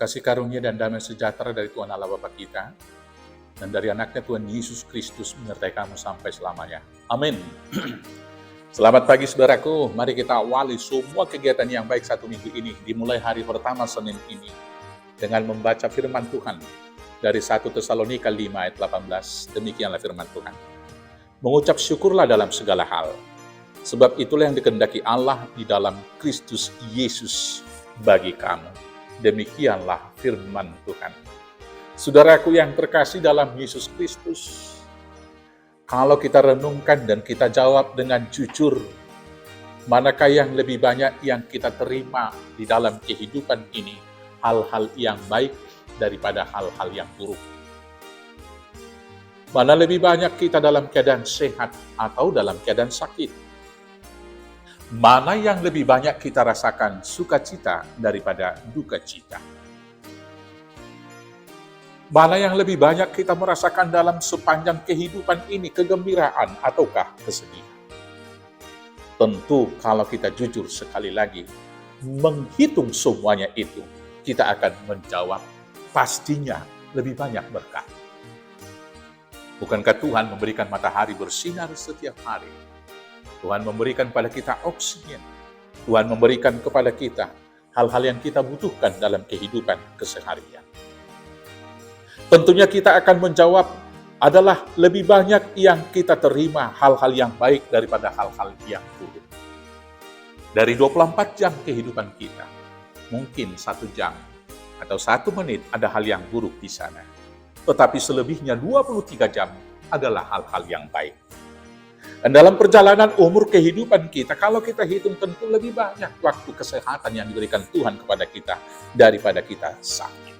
Kasih karunia dan damai sejahtera dari Tuhan Allah Bapa kita, dan dari anaknya Tuhan Yesus Kristus menyertai kamu sampai selamanya. Amin. Selamat pagi saudaraku, mari kita awali semua kegiatan yang baik satu minggu ini, dimulai hari pertama Senin ini, dengan membaca firman Tuhan dari 1 Tesalonika 5 ayat 18, demikianlah firman Tuhan. Mengucap syukurlah dalam segala hal, sebab itulah yang dikehendaki Allah di dalam Kristus Yesus bagi kamu. Demikianlah firman Tuhan. Saudaraku yang terkasih dalam Yesus Kristus, kalau kita renungkan dan kita jawab dengan jujur, manakah yang lebih banyak yang kita terima di dalam kehidupan ini, hal-hal yang baik daripada hal-hal yang buruk? Mana lebih banyak kita dalam keadaan sehat atau dalam keadaan sakit? Mana yang lebih banyak kita rasakan sukacita daripada duka cita? Mana yang lebih banyak kita merasakan dalam sepanjang kehidupan ini, kegembiraan ataukah kesedihan? Tentu kalau kita jujur sekali lagi, menghitung semuanya itu, kita akan menjawab pastinya lebih banyak berkat. Bukankah Tuhan memberikan matahari bersinar setiap hari? Tuhan memberikan kepada kita oksigen. Tuhan memberikan kepada kita hal-hal yang kita butuhkan dalam kehidupan keseharian. Tentunya kita akan menjawab adalah lebih banyak yang kita terima hal-hal yang baik daripada hal-hal yang buruk. Dari 24 jam kehidupan kita, mungkin 1 jam atau 1 menit ada hal yang buruk di sana. Tetapi selebihnya 23 jam adalah hal-hal yang baik. Dan dalam perjalanan umur kehidupan kita, kalau kita hitung tentu lebih banyak waktu kesehatan yang diberikan Tuhan kepada kita daripada kita sakit.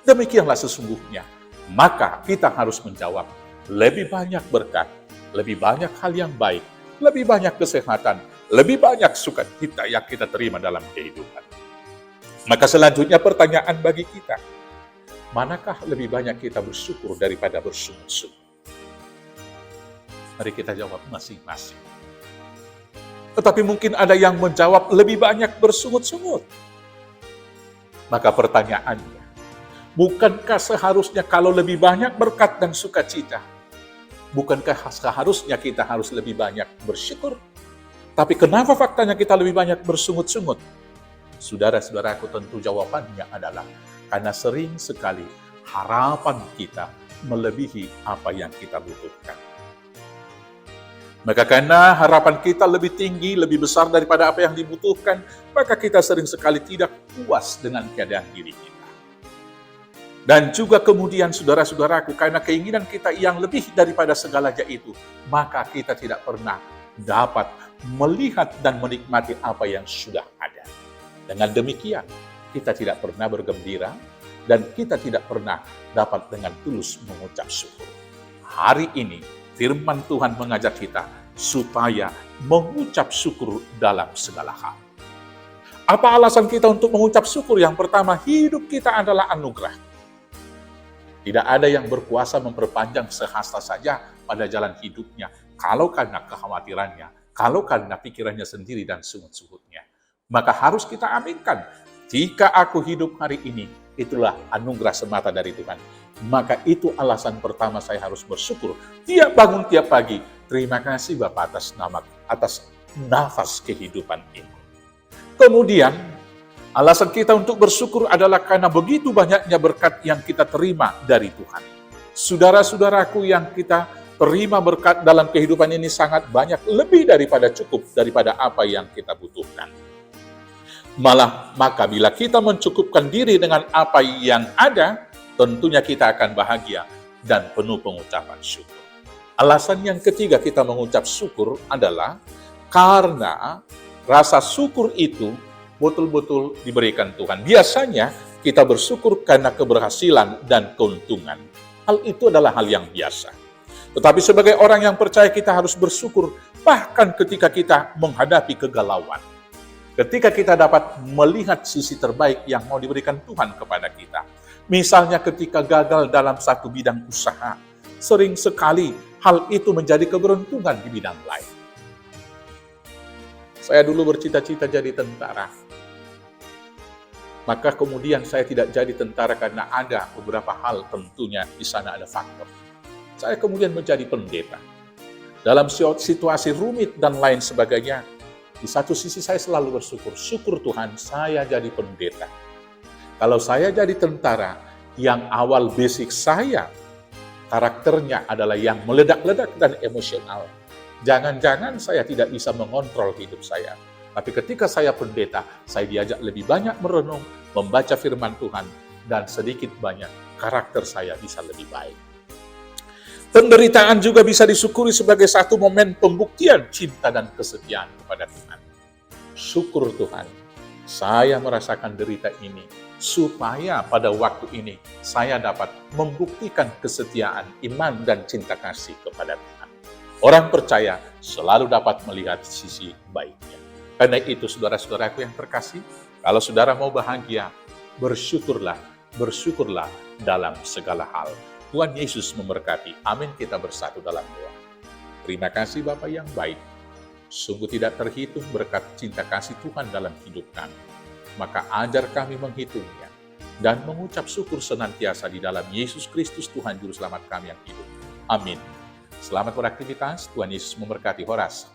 Demikianlah sesungguhnya. Maka kita harus menjawab lebih banyak berkat, lebih banyak hal yang baik, lebih banyak kesehatan, lebih banyak sukacita yang kita terima dalam kehidupan. Maka selanjutnya pertanyaan bagi kita, manakah lebih banyak kita bersyukur daripada bersungut-sungut? Mari kita jawab masing-masing. Tetapi mungkin ada yang menjawab lebih banyak bersungut-sungut. Maka pertanyaannya, bukankah seharusnya kalau lebih banyak berkat dan sukacita, bukankah seharusnya kita harus lebih banyak bersyukur? Tapi kenapa faktanya kita lebih banyak bersungut-sungut? Saudara-saudaraku, tentu jawabannya adalah karena sering sekali harapan kita melebihi apa yang kita butuhkan. Maka karena harapan kita lebih tinggi, lebih besar daripada apa yang dibutuhkan, maka kita sering sekali tidak puas dengan keadaan diri kita. Dan juga kemudian saudara-saudaraku, karena keinginan kita yang lebih daripada segalanya itu, maka kita tidak pernah dapat melihat dan menikmati apa yang sudah ada. Dengan demikian, kita tidak pernah bergembira, dan kita tidak pernah dapat dengan tulus mengucap syukur. Hari ini, firman Tuhan mengajak kita supaya mengucap syukur dalam segala hal. Apa alasan kita untuk mengucap syukur? Yang pertama, hidup kita adalah anugerah. Tidak ada yang berkuasa memperpanjang sehasta saja pada jalan hidupnya, kalau karena kekhawatirannya, kalau karena pikirannya sendiri dan sungut-sungutnya. Maka harus kita aminkan, jika aku hidup hari ini, itulah anugerah semata dari Tuhan. Maka itu alasan pertama saya harus bersyukur. Tiap bangun tiap pagi, terima kasih Bapa atas nafas kehidupan ini. Kemudian, alasan kita untuk bersyukur adalah karena begitu banyaknya berkat yang kita terima dari Tuhan. Saudara-saudaraku, yang kita terima berkat dalam kehidupan ini sangat banyak, lebih daripada cukup daripada apa yang kita butuhkan. Malah, maka bila kita mencukupkan diri dengan apa yang ada, tentunya kita akan bahagia dan penuh pengucapan syukur. Alasan yang ketiga kita mengucap syukur adalah karena rasa syukur itu betul-betul diberikan Tuhan. Biasanya kita bersyukur karena keberhasilan dan keuntungan. Hal itu adalah hal yang biasa. Tetapi sebagai orang yang percaya, kita harus bersyukur bahkan ketika kita menghadapi kegalauan. Ketika kita dapat melihat sisi terbaik yang mau diberikan Tuhan kepada kita. Misalnya ketika gagal dalam satu bidang usaha, sering sekali hal itu menjadi keberuntungan di bidang lain. Saya dulu bercita-cita jadi tentara. Maka kemudian saya tidak jadi tentara karena ada beberapa hal, tentunya di sana ada faktor. Saya kemudian menjadi pendeta. Dalam situasi rumit dan lain sebagainya, di satu sisi saya selalu bersyukur. Syukur Tuhan, saya jadi pendeta. Kalau saya jadi tentara, yang awal basic saya, karakternya adalah yang meledak-ledak dan emosional. Jangan-jangan saya tidak bisa mengontrol hidup saya. Tapi ketika saya pendeta, saya diajak lebih banyak merenung, membaca firman Tuhan, dan sedikit banyak karakter saya bisa lebih baik. Penderitaan juga bisa disyukuri sebagai satu momen pembuktian cinta dan kesetiaan kepada Tuhan. Syukur Tuhan, saya merasakan derita ini, supaya pada waktu ini saya dapat membuktikan kesetiaan, iman, dan cinta kasih kepada Tuhan. Orang percaya selalu dapat melihat sisi baiknya. Karena itu, saudara-saudaraku yang terkasih, kalau saudara mau bahagia, bersyukurlah dalam segala hal. Tuhan Yesus memberkati. Amin. Kita bersatu dalam doa. Terima kasih Bapa yang baik. Sungguh tidak terhitung berkat cinta kasih Tuhan dalam hidup kami. Maka ajar kami menghitungnya dan mengucap syukur senantiasa di dalam Yesus Kristus Tuhan Juru Selamat kami yang hidup. Amin. Selamat beraktivitas. Tuhan Yesus memberkati. Horas.